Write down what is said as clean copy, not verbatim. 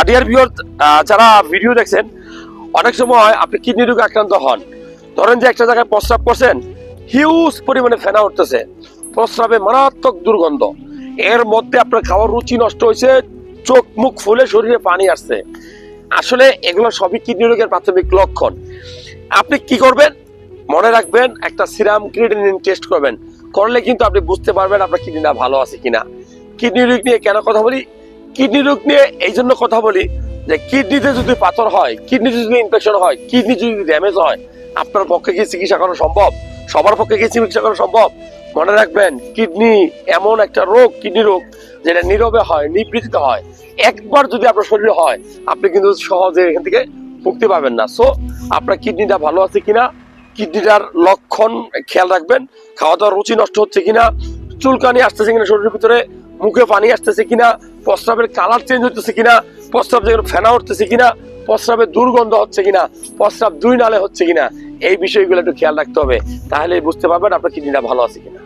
Dear viewer, যারা video দেখছেন, অনেক সময় আপনি কিডনি রোগে আক্রান্ত হন। ধরেন যে একটা জায়গায় প্রস্রাব করছেন, হিউজ পরিমাণে ফেনা উঠতেছে, প্রস্রাবে মারাত্মক দুর্গন্ধ, এর মধ্যে আপনার খাওয়ার রুচি নষ্ট হয়েছে, চোখ মুখ ফুলে শরীরে পানি আসছে। আসলে এগুলো সবই কিডনি রোগের প্রাথমিক লক্ষণ। আপনি কি করবেন? মনে রাখবেন, একটা সিরাম ক্রিয়েটিনিন টেস্ট করবেন। করলে কিন্তু আপনি বুঝতে পারবেন আপনার কিডনিটা ভালো আছে কিনা। কিডনি রোগ নিয়ে কেন কথা বলি? কিডনি রোগ নিয়ে এই জন্য কথা বলি যে কিডনিতে যদি পাথর হয়, কিডনিতে যদি ইনফেকশন হয়, কিডনি যদি ড্যামেজ হয়, আপনার পক্ষে কি চিকিৎসা করা সম্ভব? সবার পক্ষে কি চিকিৎসা করা সম্ভব? মনে রাখবেন, কিডনি এমন একটা রোগ, কিডনি রোগ যেটা নীরবে হয়, নিবৃত্তিতে হয়। একবার যদি আপনার শরীরে হয়, আপনি কিন্তু সহজে এখান থেকে মুক্তি পাবেন না। সো আপনার কিডনিটা ভালো আছে কিনা, কিডনিটার লক্ষণ খেয়াল রাখবেন। খাওয়া দাওয়ার রুচি নষ্ট হচ্ছে কিনা, চুলকানি আসতেছে কিনা শরীরের ভিতরে, মুখে পানি আসতেছে কিনা, প্রস্রাবের কালার চেঞ্জ হচ্ছে কিনা, প্রস্রাব যেগুলো ফেনা উঠতেছে কিনা, প্রস্রাবের দুর্গন্ধ হচ্ছে কিনা, প্রস্রাব দুই নালে হচ্ছে কিনা, এই বিষয়গুলো একটু খেয়াল রাখতে হবে। তাহলে বুঝতে পারবেন আপনার কিডনিটা ভালো আছে কিনা।